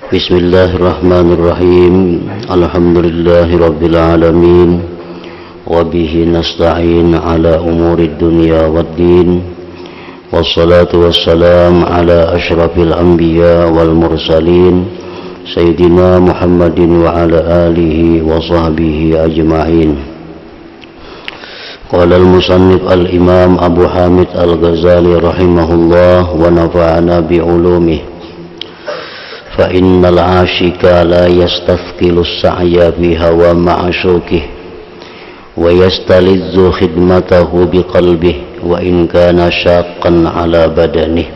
Bismillahirrahmanirrahim. Alhamdulillahirabbil alamin. Wa bihi nasta'in ala umurid dunya waddin. Wassalatu wassalam ala asyrafil anbiya wal mursalin Sayyidina Muhammadin wa ala alihi wa sahbihi ajma'in. Qala al-musannif al-imam Abu Hamid al-Ghazali rahimahullah wa nafa'ana bi'ulumihi. فإن العاشق لا يستثقل السعي في هوى معشوقه ويستلذ خدمته بقلبه وإن كان شاقا على بدنه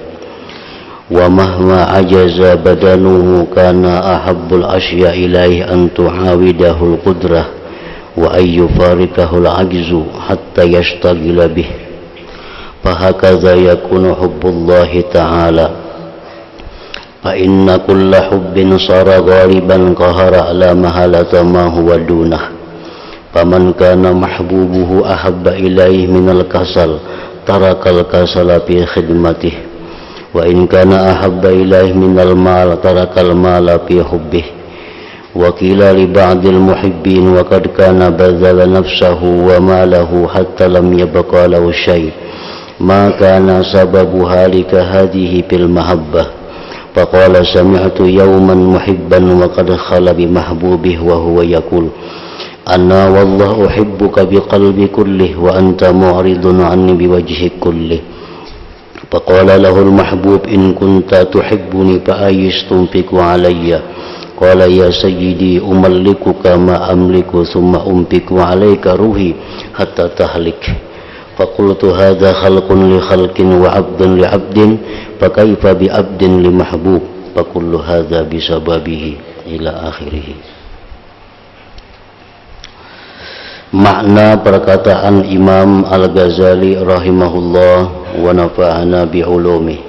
ومهما عجز بدنه كان أحب الأشياء إليه أن تعاوده القدرة وأن يفارقه العجز حتى يشتغل به فهكذا يكون حب الله تعالى فإن كل حب صار غالبا قهر على مهلة ما هو دونه فمن كان محبوبه أحب إليه من الكسل ترك الكسل في خدمته وإن كان أحب إليه من المال ترك المال في حبه وقيل لبعض المحبين وقد كان بذل نفسه وماله حتى لم يبقى له شيء ما كان سبب هالك هذه في المحبة فقال سمعت يوما محبا وقد خل بمحبوبه وهو يقول أنا والله أحبك بقلبي كله وأنت معرض عني بوجهك كله فقال له المحبوب إن كنت تحبني فأيش تنفق علي قال يا سيدي أملكك ما أملك ثم أنفق عليك روحي حتى تهلك فقلت هذا خلق لخلق وعبد لعبد فكيف بعبد لمحبوب فكل هذا بسببه إلى آخره. Makna perkataan Imam Al-Ghazali rahimahullah wa nafa'ana bi'ulumi.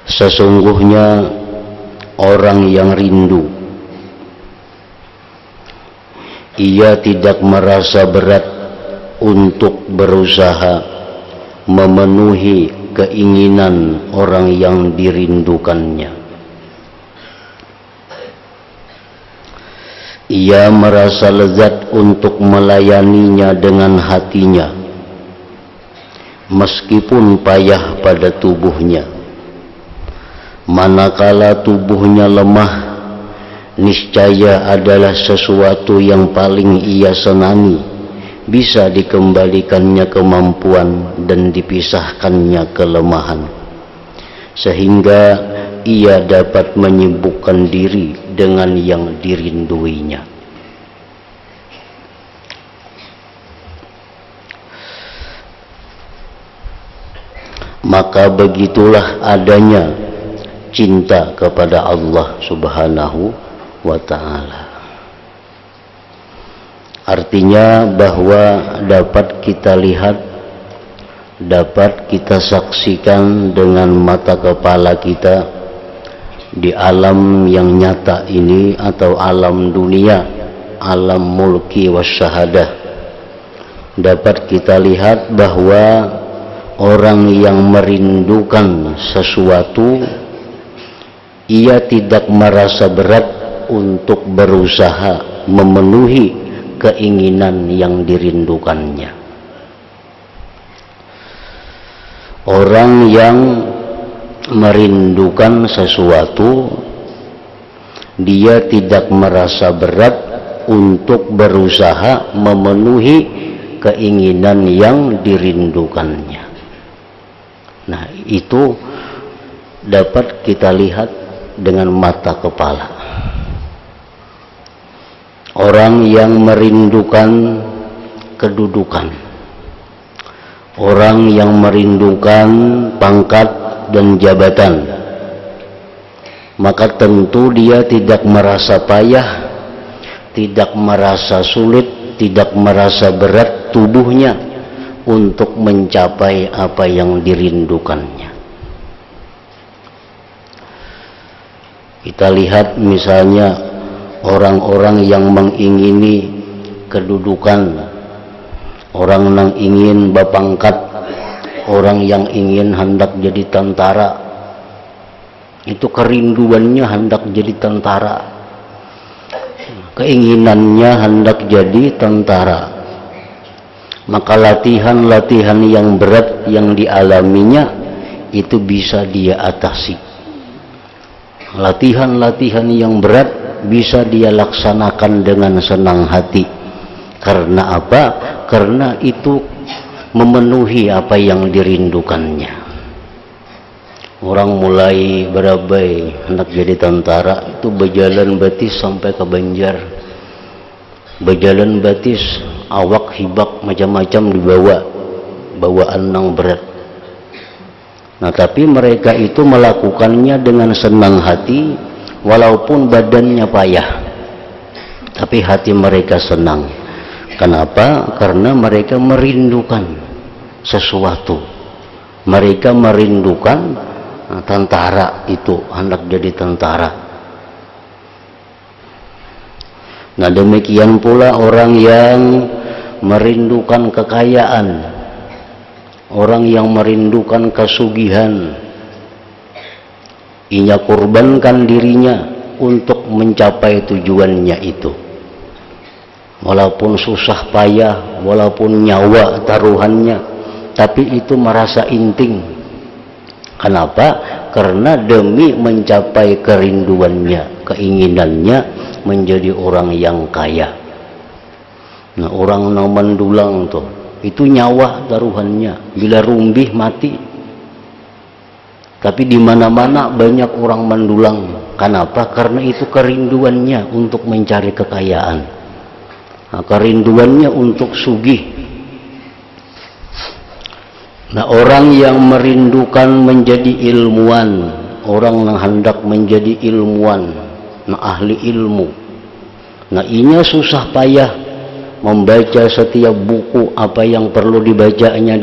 Sesungguhnya orang yang rindu ia tidak merasa berat untuk berusaha memenuhi keinginan orang yang dirindukannya. Ia merasa lezat untuk melayaninya dengan hatinya, meskipun payah pada tubuhnya. Manakala tubuhnya lemah, niscaya adalah sesuatu yang paling ia senangi, bisa dikembalikannya kemampuan dan dipisahkannya kelemahan, sehingga ia dapat menyibukkan diri dengan yang dirinduinya. Maka begitulah adanya cinta kepada Allah Subhanahu wa ta'ala. Artinya bahwa dapat kita lihat, dapat kita saksikan dengan mata kepala kita di alam yang nyata ini atau alam dunia, alam mulki wasyahadah. Dapat kita lihat bahwa orang yang merindukan sesuatu ia tidak merasa berat untuk berusaha memenuhi keinginan yang dirindukannya. Orang yang merindukan sesuatu dia tidak merasa berat untuk berusaha memenuhi keinginan yang dirindukannya. Nah, itu dapat kita lihat dengan mata kepala. Orang yang merindukan kedudukan, orang yang merindukan pangkat dan jabatan, maka tentu dia tidak merasa payah, tidak merasa sulit, tidak merasa berat tubuhnya untuk mencapai apa yang dirindukannya. Kita lihat misalnya orang-orang yang mengingini kedudukan, orang yang ingin berpangkat, orang yang ingin hendak jadi tentara, Itu kerinduannya hendak jadi tentara, keinginannya hendak jadi tentara. Maka latihan-latihan yang berat yang dialaminya itu bisa dia atasi. Latihan-latihan yang berat bisa dia laksanakan dengan senang hati. Karena apa? Karena itu memenuhi apa yang dirindukannya. Orang mulai berabai hendak jadi tentara itu berjalan batis sampai ke Banjar, berjalan batis awak hibak macam-macam dibawa, bawaan nang berat. Nah tapi mereka itu melakukannya dengan senang hati walaupun badannya payah, tapi hati mereka senang. Kenapa? Karena mereka merindukan sesuatu, mereka merindukan tentara itu, hendak jadi tentara. Nah demikian pula orang yang merindukan kekayaan, orang yang merindukan kesugihan, ia korbankan dirinya untuk mencapai tujuannya itu. Walaupun susah payah, walaupun nyawa taruhannya, tapi itu merasa inting. Kenapa? Karena demi mencapai kerinduannya, keinginannya menjadi orang yang kaya. Nah orang yang mendulang tuh, itu nyawa taruhannya, bila rumbih mati. Tapi di mana-mana banyak orang mendulang. Kenapa? Karena itu kerinduannya untuk mencari kekayaan, nah, kerinduannya untuk sugih. Nah orang yang merindukan menjadi ilmuwan, orang yang hendak menjadi ilmuwan, nah ahli ilmu, nah inya susah payah membaca setiap buku, apa yang perlu dibacanya,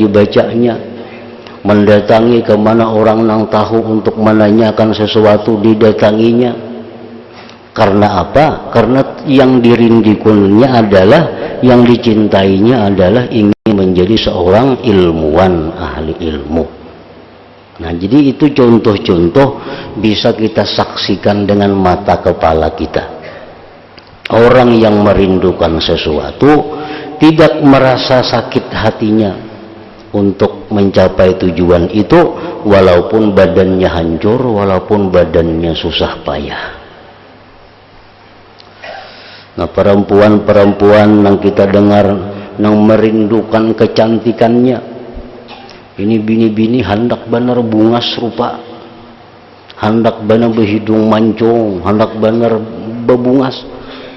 mendatangi kemana orang yang tahu untuk menanyakan sesuatu, didatanginya. Karena apa? Karena yang dirindukannya adalah, yang dicintainya adalah ingin menjadi seorang ilmuwan, ahli ilmu. Nah jadi itu contoh-contoh bisa kita saksikan dengan mata kepala kita. Orang yang merindukan sesuatu tidak merasa sakit hatinya untuk mencapai tujuan itu, walaupun badannya hancur, walaupun badannya susah payah. Nah perempuan-perempuan yang kita dengar yang merindukan kecantikannya, ini bini-bini hendak benar bungas rupa, hendak benar berhidung mancung, hendak benar bebungas.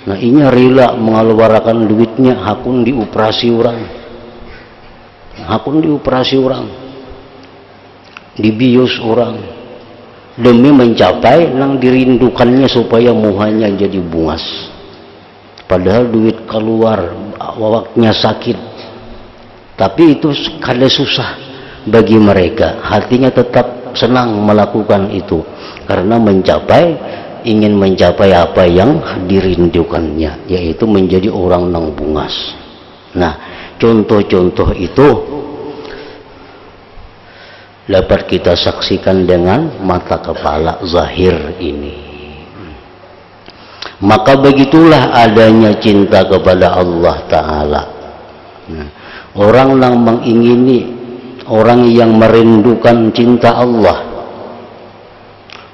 Nah ini rela mengeluarkan duitnya, hakun dioperasi orang, dibius orang, demi mencapai yang dirindukannya supaya muhanya jadi bungas. Padahal duit keluar, awaknya sakit, tapi itu kada susah bagi mereka. Hatinya tetap senang melakukan itu karena ingin mencapai apa yang dirindukannya, yaitu menjadi orang yang bungas. Nah contoh-contoh itu dapat kita saksikan dengan mata kepala zahir ini. Maka begitulah adanya cinta kepada Allah Ta'ala. Nah, orang yang mengingini, orang yang merindukan cinta Allah,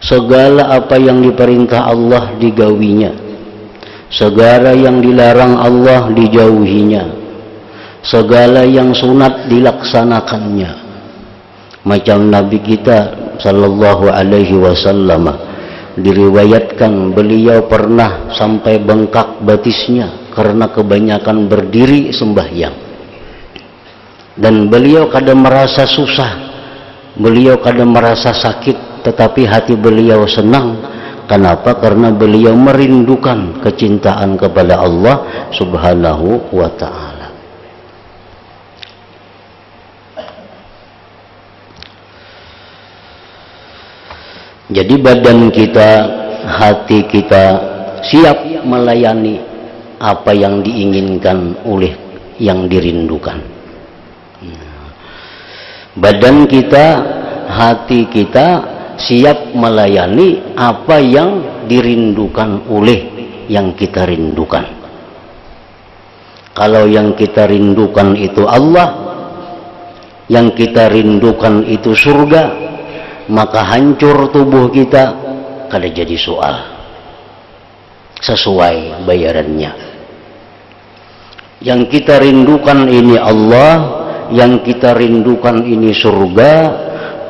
segala apa yang diperintah Allah digawinya, segala yang dilarang Allah dijauhinya, segala yang sunat dilaksanakannya. Macam Nabi kita sallallahu alaihi wasallam, diriwayatkan beliau pernah sampai bengkak batisnya karena kebanyakan berdiri sembahyang, dan beliau kadang merasa susah, beliau kadang merasa sakit, tetapi hati beliau senang. Kenapa? Karena beliau merindukan kecintaan kepada Allah Subhanahu wa ta'ala. Jadi badan kita, hati kita siap melayani apa yang diinginkan oleh yang dirindukan. Badan kita, hati kita siap melayani apa yang dirindukan oleh yang kita rindukan. Kalau yang kita rindukan itu Allah, yang kita rindukan itu surga, maka hancur tubuh kita kada jadi soal, sesuai bayarannya. Yang kita rindukan ini Allah, yang kita rindukan ini surga,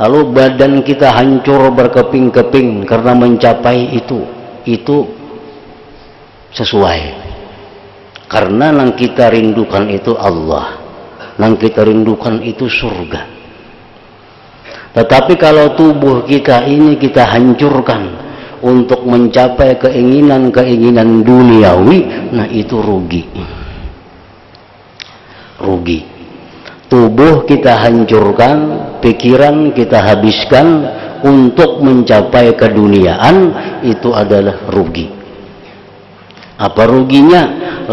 lalu badan kita hancur berkeping-keping karena mencapai itu sesuai, karena yang kita rindukan itu Allah, yang kita rindukan itu surga. Tetapi kalau tubuh kita ini kita hancurkan untuk mencapai keinginan-keinginan duniawi, nah itu rugi. Tubuh kita hancurkan, pikiran kita habiskan untuk mencapai keduniaan, itu adalah rugi. Apa ruginya?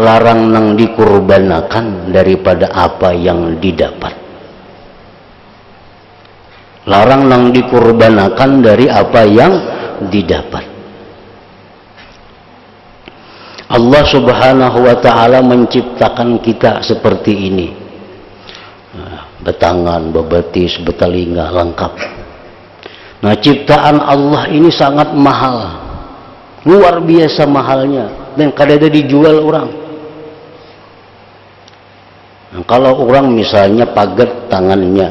Larang nang dikurbanakan daripada apa yang didapat. Larang nang dikurbanakan dari apa yang didapat. Allah subhanahu wa ta'ala menciptakan kita seperti ini, betangan, bebetis, betalinga, lengkap. Nah, ciptaan Allah ini sangat mahal, luar biasa mahalnya, dan kadang dijual orang. Nah, kalau orang misalnya pagat tangannya,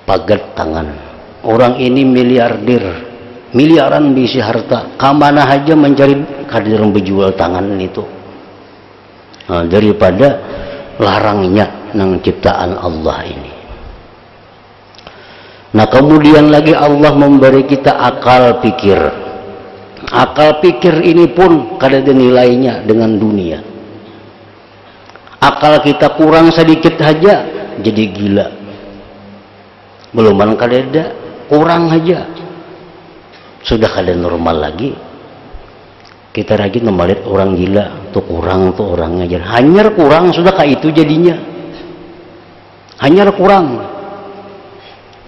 pagat tangan, orang ini miliarder, miliaran diisi harta, kamana aja mencari kadang berjual tangan itu. Nah, daripada larangnya nang ciptaan Allah ini. Nah, kemudian lagi Allah memberi kita akal pikir. Akal pikir ini pun kada ada nilainya dengan dunia. Akal kita kurang sedikit saja jadi gila. Belum kada ada, kurang aja sudah kada normal lagi. Kita lagi melihat orang gila, tuh kurang tuh orang ngajar. Hanyar kurang sudah kayak itu jadinya. Hanyar kurang.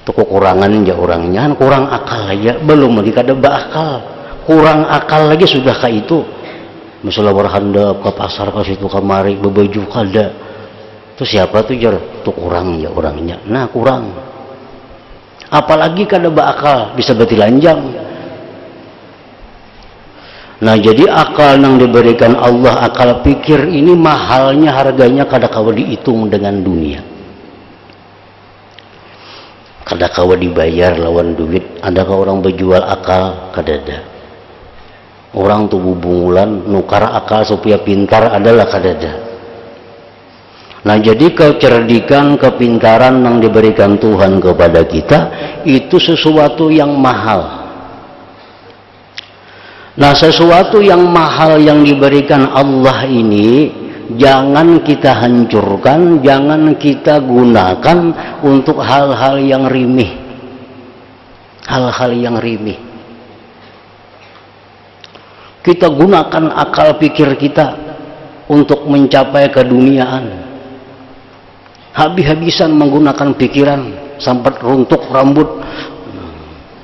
Tuh kekurangan aja orangnya, kurang akal aja, belum lagi kada bakal. Kurang akal lagi sudah kayak itu. Misalnya berhandap ke pasar ke situ kamari berbaju kada. Tuh siapa tuh jar? Tuh kurang ya orangnya. Nah, kurang. Apalagi kada bakal bisa betilanjang. Nah, jadi akal yang diberikan Allah, akal pikir ini mahalnya, harganya kada kawa dihitung dengan dunia. Kada kawa dibayar lawan duit. Adakah orang berjual akal? Kada ada. Orang tubuh bungulan nukar akal supaya pintar adalah kada ada. Nah, jadi kecerdikan, kepintaran yang diberikan Tuhan kepada kita itu sesuatu yang mahal. Nah, sesuatu yang mahal yang diberikan Allah ini jangan kita hancurkan, jangan kita gunakan untuk hal-hal yang rimih. Hal-hal yang rimih. Kita gunakan akal pikir kita untuk mencapai keduniaan. Habis-habisan menggunakan pikiran sampai runtuh rambut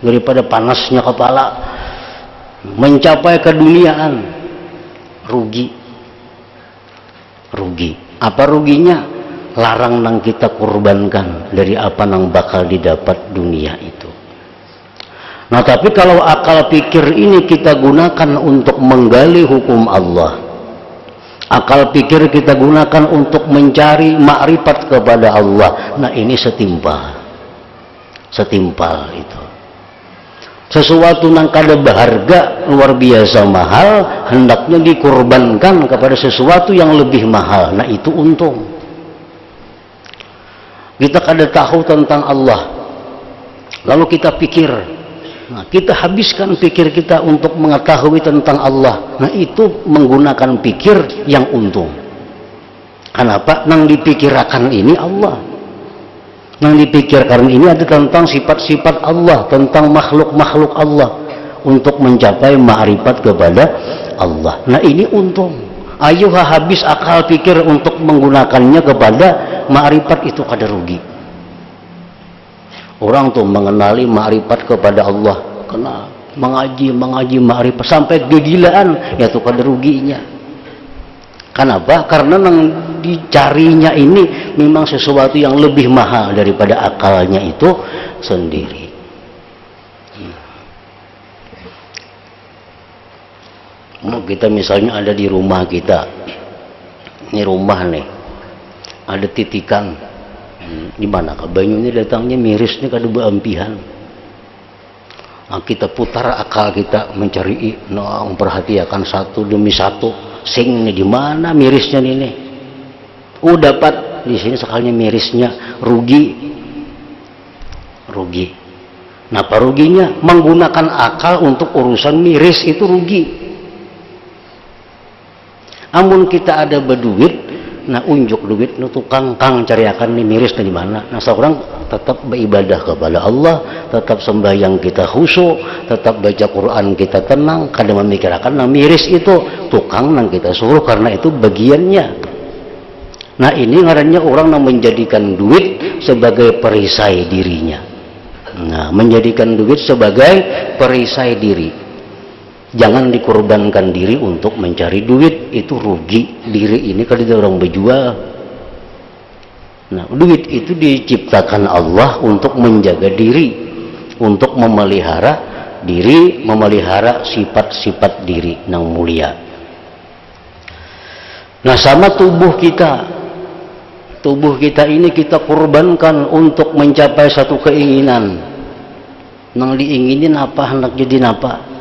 daripada panasnya kepala. Mencapai keduniaan, rugi. Apa ruginya? Larang nang kita kurbankan dari apa nang bakal didapat dunia itu. Nah, tapi kalau akal pikir ini kita gunakan untuk menggali hukum Allah, akal pikir kita gunakan untuk mencari makrifat kepada Allah, nah ini setimpal itu. Sesuatu yang kada berharga, luar biasa mahal, hendaknya dikorbankan kepada sesuatu yang lebih mahal. Nah, itu untung. Kita kada tahu tentang Allah, lalu kita pikir, nah, kita habiskan pikir kita untuk mengetahui tentang Allah. Nah, itu menggunakan pikir yang untung. Kenapa? Nang dipikirkan ini Allah. Yang dipikirkan ini ada tentang sifat-sifat Allah, tentang makhluk-makhluk Allah, untuk mencapai ma'rifat kepada Allah. Nah, ini untung. Ayo habis akal pikir untuk menggunakannya kepada ma'rifat, itu kada rugi. Orang tuh mengenali ma'rifat kepada Allah, kenal, mengaji ma'rifat sampai kegilaan, ya tuh kada ruginya. Kenapa? Karena yang dicarinya ini memang sesuatu yang lebih mahal daripada akalnya itu sendiri. Kita misalnya ada di rumah kita, ini rumah nih, ada titikan, di mana banyu ini datangnya mirisnya kada beampihan. Nah, kita putar akal kita mencari, memperhatikan satu demi satu, sing ini di mana mirisnya ini. Dapat di sini sekalinya mirisnya, rugi. Napa ruginya? Menggunakan akal untuk urusan miris itu rugi. Amun kita ada berduit, nah unjuk duit, tukang cariakan nih miris di mana. Nah seorang tetap beribadah kepada Allah, tetap sembahyang kita khusyuk, tetap baca Quran kita tenang, kada memikirkan nah miris itu tukang nang kita suruh karena itu bagiannya. Nah ini ngarannya orang yang menjadikan duit sebagai perisai dirinya. Nah menjadikan duit sebagai perisai diri. Jangan dikorbankan diri untuk mencari duit, itu rugi. Diri ini kalau orang berjual. Nah, duit itu diciptakan Allah untuk menjaga diri, untuk memelihara diri, memelihara sifat-sifat diri yang mulia. Nah, sama tubuh kita. Tubuh kita ini kita korbankan untuk mencapai satu keinginan. Nang diinginin apa, hendak jadi apa?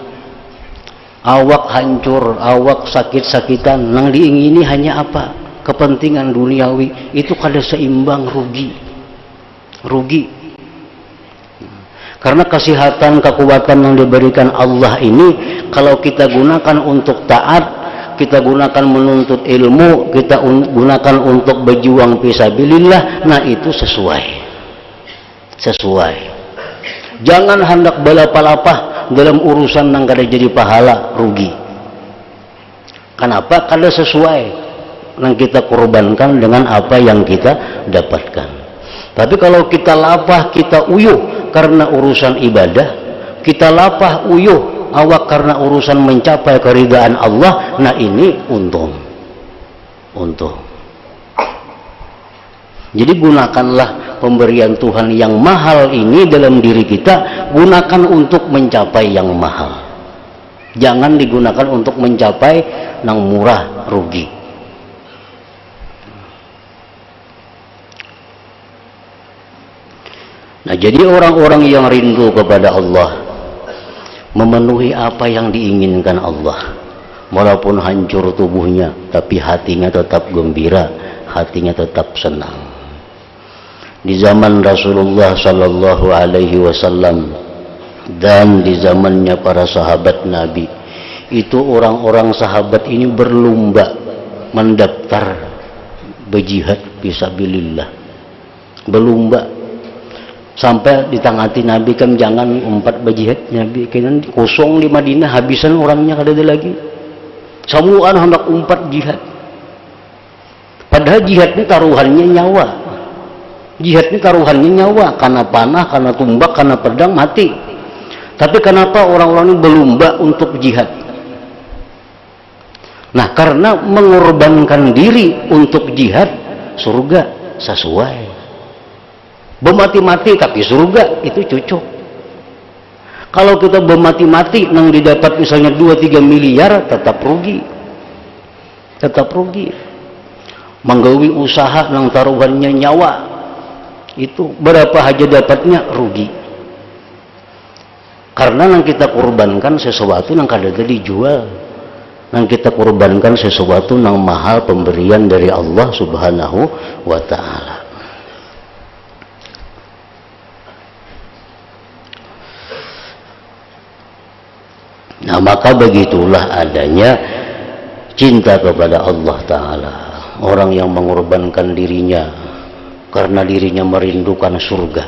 Awak hancur, awak sakit-sakitan, nang diingini hanya apa? Kepentingan duniawi, itu kada seimbang, rugi. Karena kesehatan, kekuatan yang diberikan Allah ini, kalau kita gunakan untuk taat, kita gunakan menuntut ilmu, kita gunakan untuk berjuang fisabilillah, nah itu sesuai. Jangan hendak balapah dalam urusan yang kada jadi pahala, rugi. Kenapa? Kada sesuai yang kita korbankan dengan apa yang kita dapatkan. Tapi kalau kita lapah, kita uyuh karena urusan ibadah, kita lapah uyuh awak karena urusan mencapai keridaan Allah, nah ini untung. Jadi gunakanlah pemberian Tuhan yang mahal ini dalam diri kita, gunakan untuk mencapai yang mahal. Jangan digunakan untuk mencapai yang murah, rugi. Nah, jadi orang-orang yang rindu kepada Allah, memenuhi apa yang diinginkan Allah, walaupun hancur tubuhnya, tapi hatinya tetap gembira, hatinya tetap senang. Di zaman Rasulullah Sallallahu Alaihi Wasallam dan di zamannya para sahabat Nabi, itu orang-orang sahabat ini berlomba mendaftar berjihad fisabilillah, berlomba sampai ditangati Nabi kan jangan umpat berjihad. Nabi kan kosong di Madinah, habisan orangnya kada ada lagi, semuaan hendak umpat jihad, padahal jihad ini taruhannya nyawa. Jihad ini taruhannya nyawa, karena panah, karena tumbak, karena pedang, mati. Tapi kenapa orang-orang ini berlomba untuk jihad? Nah, karena mengorbankan diri untuk jihad, surga sesuai. Bermati-mati tapi surga itu cocok. Kalau kita bermati-mati nang didapat misalnya 2-3 miliar, tetap rugi. Menggawi usaha nang taruhannya nyawa, itu berapa aja dapatnya rugi. Karena yang kita korbankan sesuatu yang kada dijual, yang kita korbankan sesuatu yang mahal, pemberian dari Allah Subhanahu wa Ta'ala. Nah, maka begitulah adanya cinta kepada Allah Ta'ala. Orang yang mengorbankan dirinya karena dirinya merindukan surga,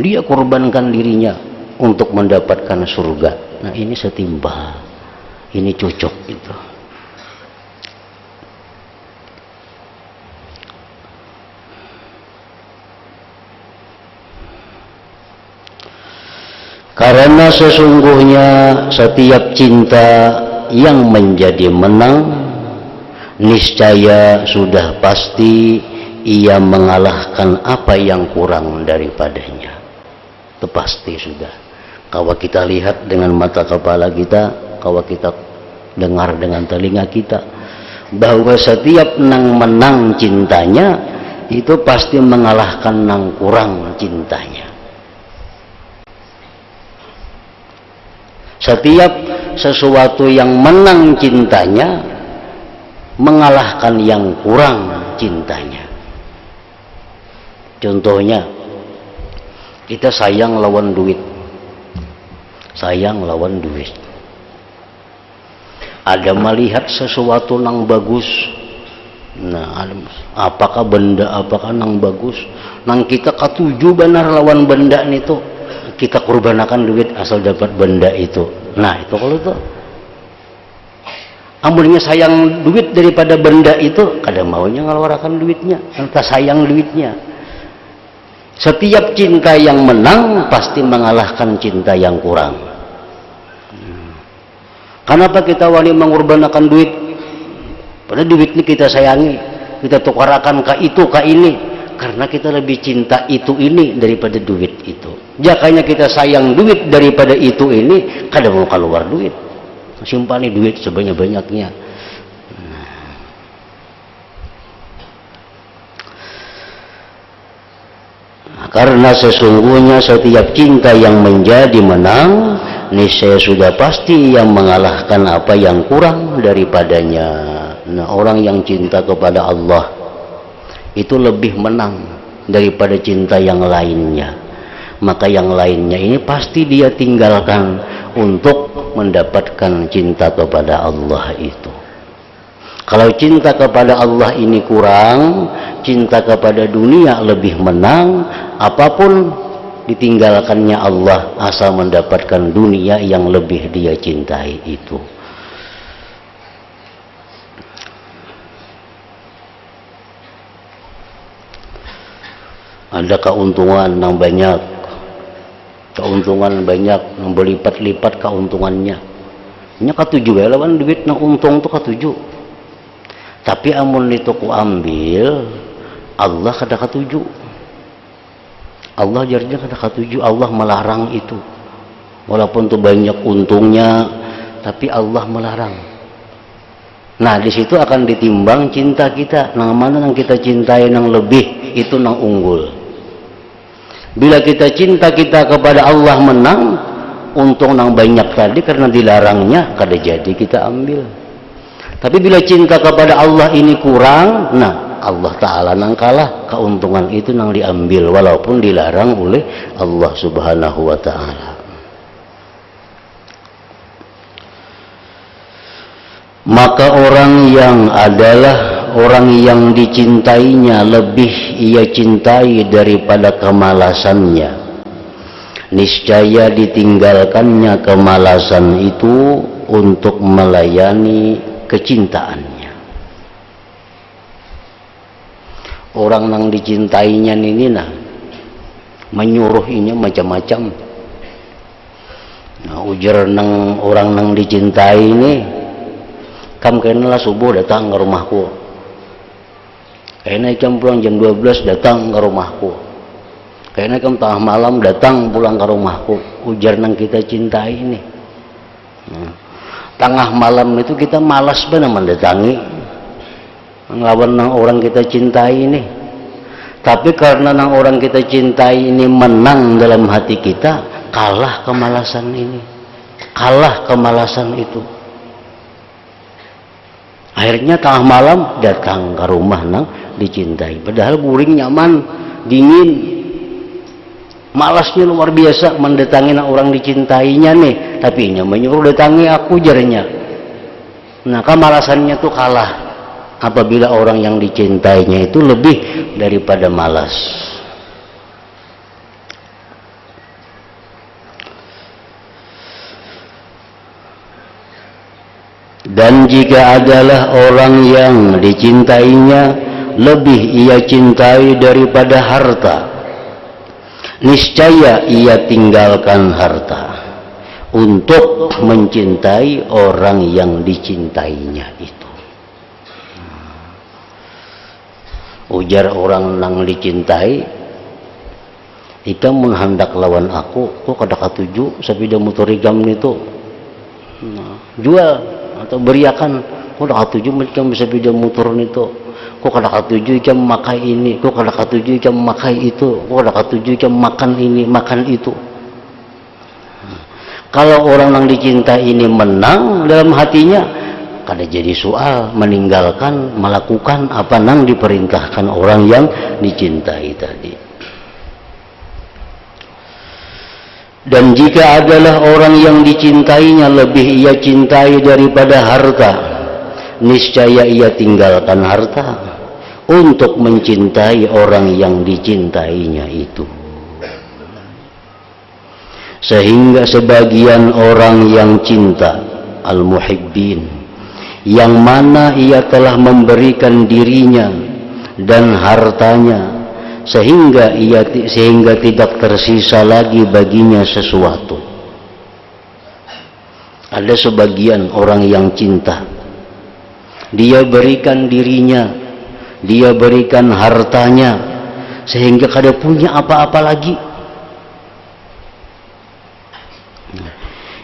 dia korbankan dirinya untuk mendapatkan surga. Nah, ini setimbang, ini cocok itu. Karena sesungguhnya setiap cinta yang menjadi menang, niscaya sudah pasti ia mengalahkan apa yang kurang daripadanya. Itu pasti sudah. Kalau kita lihat dengan mata kepala kita, kalau kita dengar dengan telinga kita, bahwa setiap nang menang cintanya itu pasti mengalahkan nang kurang cintanya. Setiap sesuatu yang menang cintanya mengalahkan yang kurang cintanya. Contohnya, kita sayang lawan duit. Sayang lawan duit. Ada melihat sesuatu nang bagus. Nah, apakah benda, apakah nang bagus. Nang kita katuju benar lawan benda itu. Kita kurbanakan duit asal dapat benda itu. Nah, itu kalau itu amunnya sayang duit daripada benda itu, kadang maunya ngeluarkan duitnya, entah sayang duitnya. Setiap cinta yang menang pasti mengalahkan cinta yang kurang. Kenapa kita wani mengorbankan duit? Padahal duit ini kita sayangi, kita tukarakan ke itu, ke ini. Karena kita lebih cinta itu ini daripada duit itu. Jakanya kita sayang duit daripada itu ini, kadang mau keluar duit. Simpan duit sebanyak-banyaknya. Karena sesungguhnya setiap cinta yang menjadi menang, niscaya sudah pasti yang mengalahkan apa yang kurang daripadanya. Nah, orang yang cinta kepada Allah itu lebih menang daripada cinta yang lainnya. Maka yang lainnya ini pasti dia tinggalkan untuk mendapatkan cinta kepada Allah itu. Kalau cinta kepada Allah ini kurang, cinta kepada dunia lebih menang, apapun ditinggalkannya Allah asal mendapatkan dunia yang lebih dia cintai itu. Ada keuntungan yang banyak, keuntungan banyak yang berlipat-lipat keuntungannya. Nya katuju ya lawan duit nang untung tuh katuju. Tapi amun itu ku ambil, Allah kada katuju. Allah jarnya kada katuju, Allah melarang itu. Walaupun tuh banyak untungnya, tapi Allah melarang. Nah, di situ akan ditimbang cinta kita, nang mana nang kita cintai nang lebih, itu nang unggul. Bila kita cinta kita kepada Allah menang, untung nang banyak tadi karena dilarangnya kada jadi kita ambil. Tapi bila cinta kepada Allah ini kurang, nah Allah Ta'ala nang kalah, keuntungan itu nang diambil walaupun dilarang oleh Allah Subhanahu wa Ta'ala. Maka orang yang adalah orang yang dicintainya lebih ia cintai daripada kemalasannya, niscaya ditinggalkannya kemalasan itu untuk melayani kecintaannya. Orang yang dicintainya ini nah menyuruhinya macam-macam. Nah, ujar nang orang yang dicintai ini, kam kena subuh datang ke rumahku, kena jam pulang jam 12 datang ke rumahku, kena kam tengah malam datang pulang ke rumahku. Ujar nang kita cintai ini. Tengah malam itu kita malas benar mendatangi ngelawan nang orang kita cintai ini. Tapi karena nang orang kita cintai ini menang dalam hati kita, kalah kemalasan ini, kalah kemalasan itu. Akhirnya tengah malam datang ke rumah nang dicintai. Padahal guring nyaman, dingin, malasnya luar biasa mendatangi nang orang dicintainya nih. Tapi nya menyuruh datangi aku jarnya. Nah, kemalasannya tuh kalah apabila orang yang dicintainya itu lebih daripada malas. Dan jika adalah orang yang dicintainya lebih ia cintai daripada harta, niscaya ia tinggalkan harta. untuk mencintai orang yang dicintainya itu. Ujar orang nang dicintai, ikam menghendak lawan aku, kok kada katuju sepeda motor ikam itu. Jual atau beriakan, kok kada katuju ikam sepeda motor itu. Kok kada katuju ikam makai ini, kok kada katuju ikam makai itu, kok kada katuju ikam makan ini, makan itu. Kalau orang yang dicintai ini menang dalam hatinya, kada jadi soal meninggalkan melakukan apa nang diperintahkan orang yang dicintai tadi. Dan jika adalah orang yang dicintainya lebih ia cintai daripada harta, niscaya ia tinggalkan harta untuk mencintai orang yang dicintainya itu. Sehingga sebagian orang yang cinta, al-muhibbin, yang mana ia telah memberikan dirinya dan hartanya sehingga tidak tersisa lagi baginya sesuatu. Ada sebagian orang yang cinta, dia berikan dirinya, dia berikan hartanya sehingga kada punya apa-apa lagi.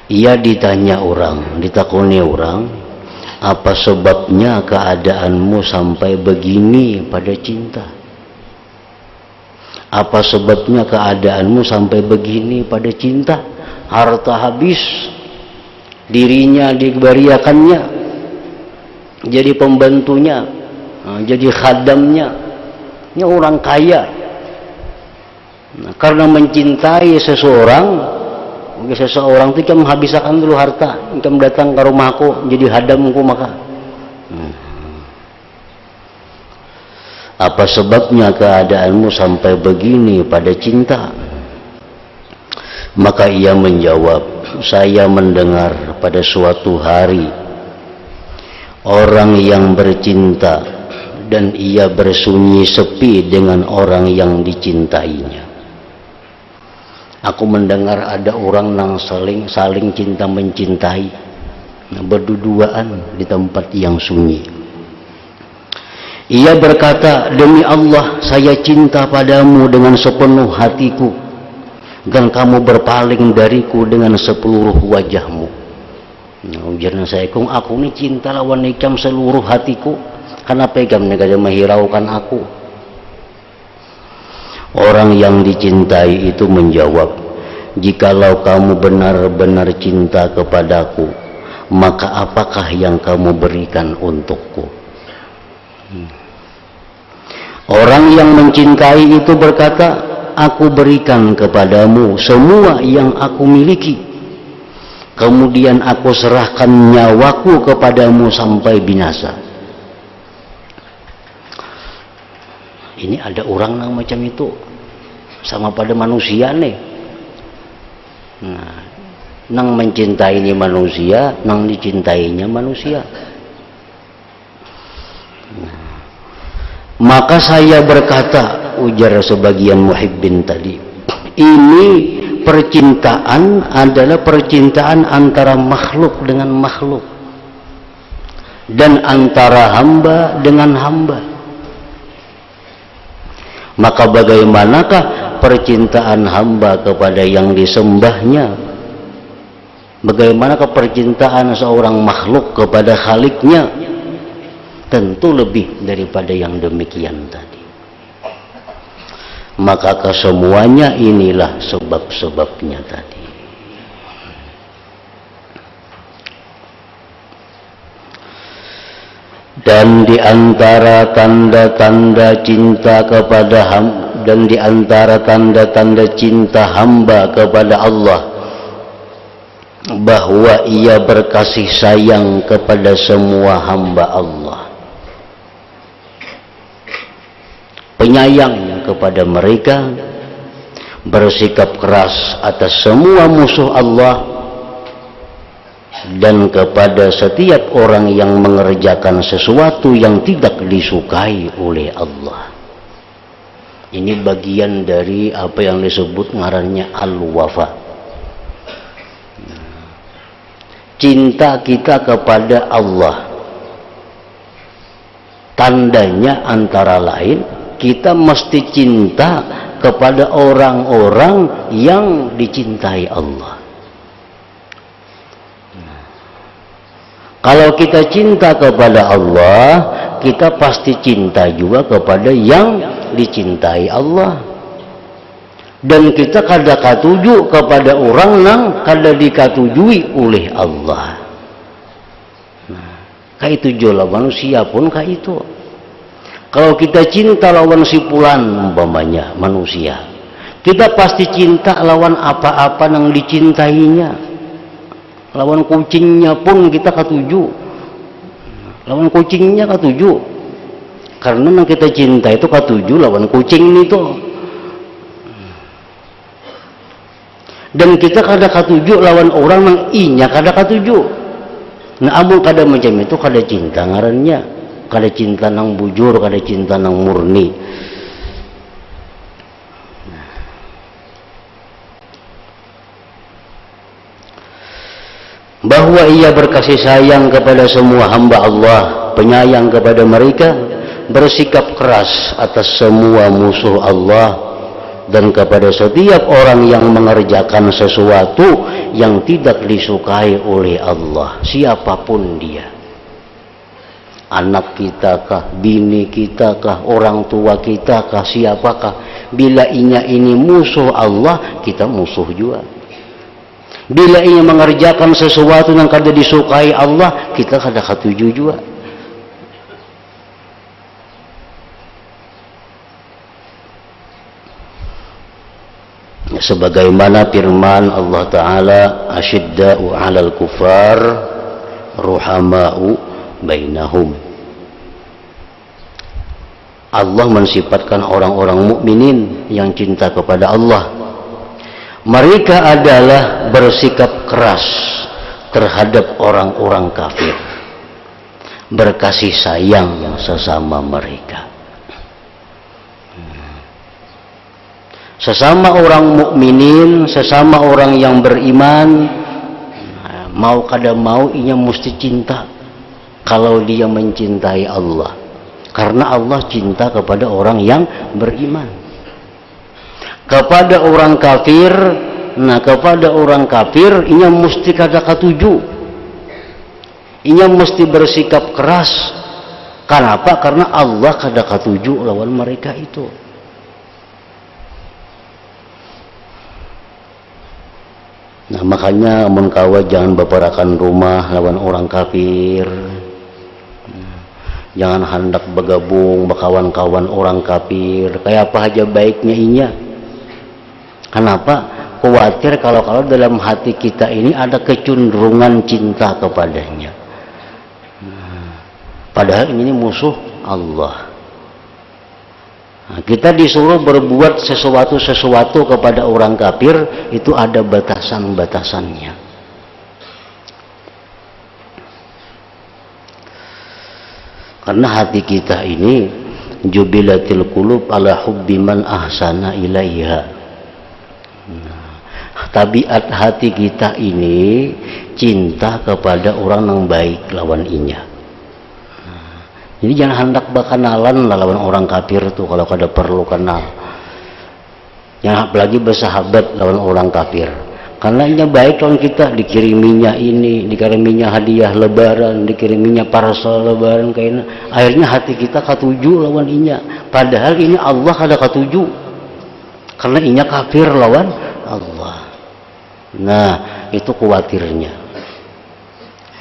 Ia ditanya orang, ditakoni orang, apa sebabnya keadaanmu sampai begini pada cinta? Apa sebabnya keadaanmu sampai begini pada cinta? Harta habis, dirinya diberiakannya, jadi pembantunya, jadi khadamnya, ini orang kaya. Karena mencintai seseorang itu kan menghabiskan dulu harta, kan datang ke rumahku jadi hadamku maka. Apa sebabnya keadaanmu sampai begini pada cinta? Maka ia menjawab, saya mendengar pada suatu hari orang yang bercinta dan ia bersunyi sepi dengan orang yang dicintainya. Aku mendengar ada orang yang saling cinta mencintai, berduaan di tempat yang sunyi. Ia berkata, demi Allah saya cinta padamu dengan sepenuh hatiku, dan kamu berpaling dariku dengan seluruh wajahmu. Ujarnya saya, kung aku ni cinta lawan ikam seluruh hatiku, kenapa ikam negara menghiraukan aku? Orang yang dicintai itu menjawab, jikalau kamu benar-benar cinta kepadaku, maka apakah yang kamu berikan untukku? Orang yang mencintai itu berkata, aku berikan kepadamu semua yang aku miliki, kemudian aku serahkan nyawaku kepadamu sampai binasa. Ini ada orang yang macam itu sama pada manusia nih. Nah, nang mencintai ini manusia, nang dicintainya manusia. Nah, maka saya berkata, ujar sebagian muhibbin tadi, ini percintaan adalah percintaan antara makhluk dengan makhluk dan antara hamba dengan hamba. Maka bagaimanakah percintaan hamba kepada yang disembahnya? Bagaimanakah percintaan seorang makhluk kepada Khaliknya? Tentu lebih daripada yang demikian tadi. Maka kesemuanya inilah sebab-sebabnya tadi. Dan di antara tanda-tanda cinta kepada hamba, dan di antara tanda-tanda cinta hamba kepada Allah, bahwa ia berkasih sayang kepada semua hamba Allah, penyayang kepada mereka, bersikap keras atas semua musuh Allah, dan kepada setiap orang yang mengerjakan sesuatu yang tidak disukai oleh Allah. Ini bagian dari apa yang disebut ngarannya al-wafa. cinta kita kepada Allah. Tandanya antara lain kita mesti cinta kepada orang-orang yang dicintai Allah. Kalau kita cinta kepada Allah, kita pasti cinta juga kepada yang dicintai Allah. Dan kita kada katuju kepada orang yang kada dikatujui oleh Allah. Kah itu jo lawan manusia pun kah itu. Kalau kita cinta lawan si fulan umpamanya manusia, kita pasti cinta lawan apa-apa yang dicintainya. Lawan kucingnya pun kita katuju. Lawan kucingnya katuju. Karena yang kita cinta itu katuju lawan kucing itu. Dan kita kada katuju lawan orang yang inya kada katuju. Nah amun kada macam itu kada cinta ngarannya, kada cinta nang bujur, kada cinta nang murni. Bahwa ia berkasih sayang kepada semua hamba Allah, penyayang kepada mereka, bersikap keras atas semua musuh Allah, dan kepada setiap orang yang mengerjakan sesuatu yang tidak disukai oleh Allah, siapapun dia, anak kita kah, bini kita kah, orang tua kita kah, siapakah, bila inya ini musuh Allah, kita musuh juga. Bila ia mengerjakan sesuatu yang kada disukai Allah, kita kada katuju juga. Sebagaimana firman Allah Ta'ala, asyidda'u 'alal kufar ruhama'u bainahum. Allah mensifatkan orang-orang mukminin yang cinta kepada Allah. Mereka adalah bersikap keras terhadap orang-orang kafir, berkasih sayang sesama mereka. Sesama orang mukminin, sesama orang yang beriman, mau kada mau inya mesti cinta kalau dia mencintai Allah, karena Allah cinta kepada orang yang beriman. Kepada orang kafir, nah kepada orang kafir inya mesti kada katuju, inya mesti bersikap keras. Kenapa? Karena Allah kada katuju lawan mereka itu. Nah makanya mun kawa jangan beperakan rumah lawan orang kafir. Jangan hendak bergabung berkawan-kawan orang kafir. Kayak apa aja baiknya inya. Kenapa? Khawatir kalau dalam hati kita ini ada kecenderungan cinta kepadanya. Padahal ini musuh Allah. Nah, kita disuruh berbuat sesuatu kepada orang kafir, itu ada batasan-batasannya. Karena hati kita ini jubilatil qulub ala hubbi man ahsana ilaiha. Tabiat hati kita ini cinta kepada orang yang baik lawan inya. Jadi jangan hendak berkenalan lawan orang kafir tuh kalau kada perlu kenal. Jangan apalagi bersahabat lawan orang kafir. Karena inya baik lawan kita, dikiriminya ini, dikiriminya hadiah lebaran, dikiriminya parcel lebaran kayaknya. Akhirnya hati kita katuju lawan inya. Padahal ini Allah kada katuju. Karena inya kafir lawan Allah. Nah, itu khawatirnya.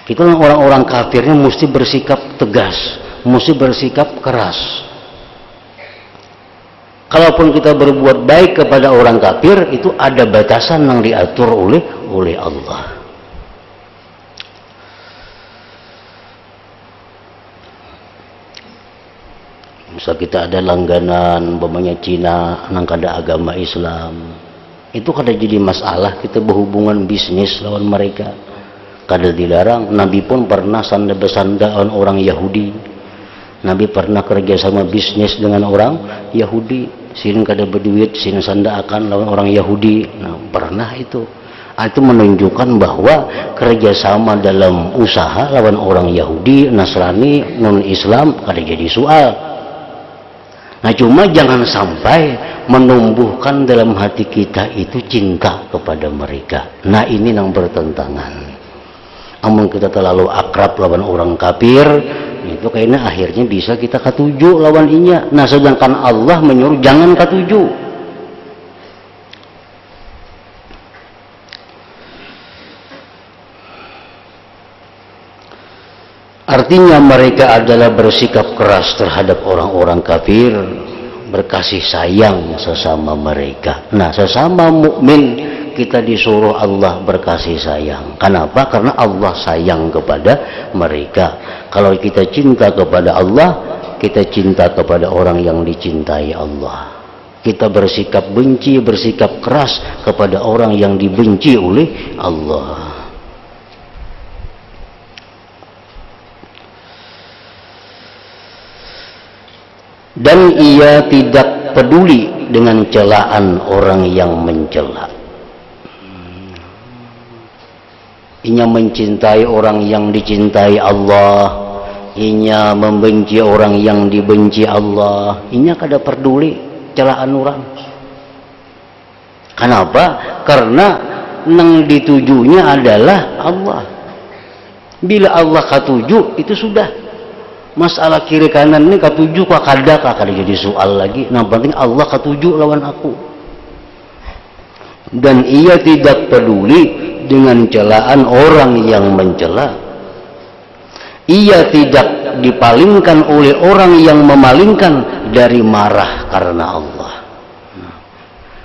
Kita orang-orang kafirnya mesti bersikap tegas, mesti bersikap keras. Kalaupun kita berbuat baik kepada orang kafir, itu ada batasan yang diatur oleh Allah. Misal kita ada langganan, umpamanya Cina, nang kada agama Islam, itu kada jadi masalah kita berhubungan bisnis lawan mereka, kada dilarang. Nabi pun pernah sanda-besanda lawan orang Yahudi. Nabi pernah kerja sama bisnis dengan orang Yahudi, sin kada berduit, sin sanda akan lawan orang Yahudi. Nah, pernah itu. Itu menunjukkan bahwa kerjasama dalam usaha lawan orang Yahudi, Nasrani, non-Islam kada jadi soal. Nah cuma jangan sampai menumbuhkan dalam hati kita itu cinta kepada mereka. Nah ini yang bertentangan. Amun kita terlalu akrab lawan orang kafir, itu kayaknya akhirnya bisa kita katuju lawan inya. Nah sedangkan Allah menyuruh jangan katuju. Artinya mereka adalah bersikap keras terhadap orang-orang kafir, berkasih sayang sesama mereka. Nah, sesama mukmin kita disuruh Allah berkasih sayang. Kenapa? Karena Allah sayang kepada mereka. Kalau kita cinta kepada Allah, kita cinta kepada orang yang dicintai Allah. Kita bersikap benci, bersikap keras kepada orang yang dibenci oleh Allah. Dan ia tidak peduli dengan celaan orang yang mencela. Inya mencintai orang yang dicintai Allah, inya membenci orang yang dibenci Allah. Inya kada peduli celaan orang. Kenapa? Karena yang ditujunya adalah Allah. Bila Allah katuju, itu sudah. Masalah kiri kanan ini katuju kok kada jadi soal lagi. Nah penting Allah katuju lawan aku. Dan ia tidak peduli dengan celaan orang yang mencela. Ia tidak dipalingkan oleh orang yang memalingkan dari marah karena Allah.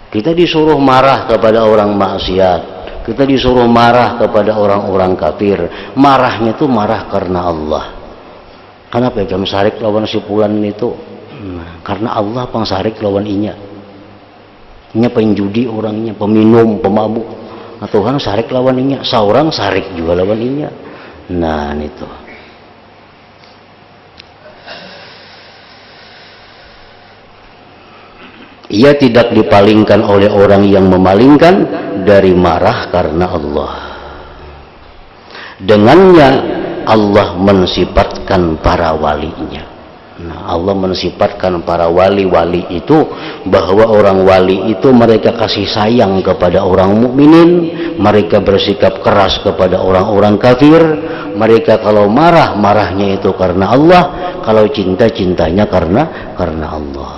Kita disuruh marah kepada orang maksiat, kita disuruh marah kepada orang-orang kafir. Marahnya itu marah karena Allah. Kenapa ya sarik lawan si fulan itu? Karena Allah pangsarik lawan inya. Inya penjudi orangnya, peminum, pemabuk. Nah, Tuhan sarik lawan inya, seorang sarik juga lawan inya. Nah, itu. Ia tidak dipalingkan oleh orang yang memalingkan dari marah karena Allah. Dengannya Allah mensifatkan para walinya. Nah, Allah mensifatkan para wali-wali itu bahwa orang wali itu mereka kasih sayang kepada orang mukminin, mereka bersikap keras kepada orang-orang kafir, mereka kalau marah marahnya itu karena Allah, kalau cinta cintanya karena Allah.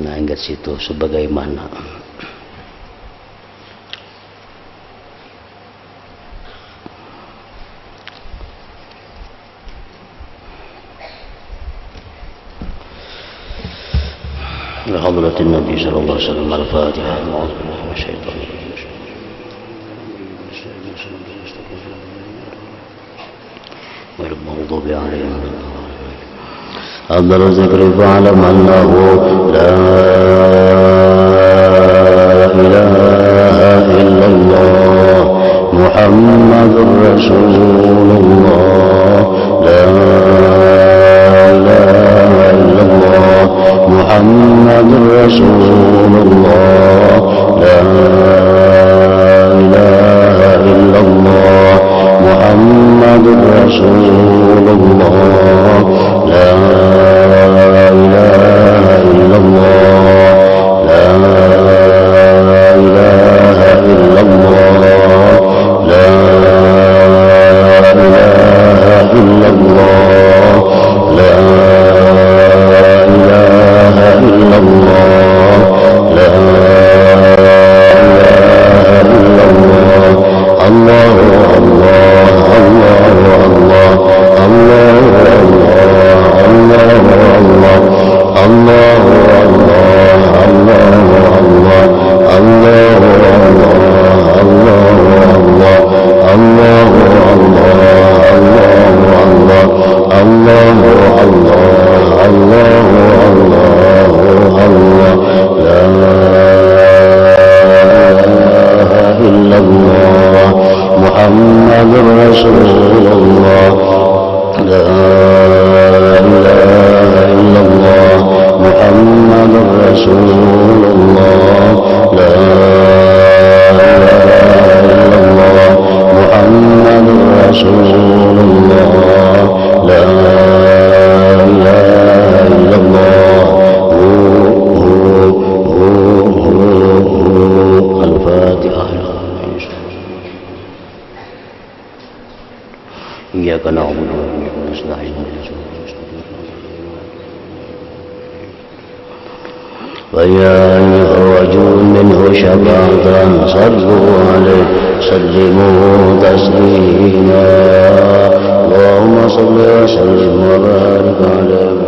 Nah, ingat situ sebagaimana لحضرة النبي صلى الله عليه وسلم الفاتحة. أعوذ بالله من الشيطان الرجيم. غير المغضوب عليهم. أفضل الذكر فاعلم أنه لا إله إلا الله محمد رسول الله. لا إله إلا الله محمد رسول الله. لا إله إلا الله محمد رسول الله. لا إله إلا الله. لا إله إلا الله. لا إله إلا الله. لا إله إلا الله. لا إله إلا الله. الله الله الله الله الله الله الله الله الله الله الله الله الله رسول الله لا إله إلا الله الفاتحة إياك نعبد وإياك نستعين ويا أيها الرجل منه شفاعة صلوا عليه سلموا تسليما اللهم صل وسلم وبارك عليه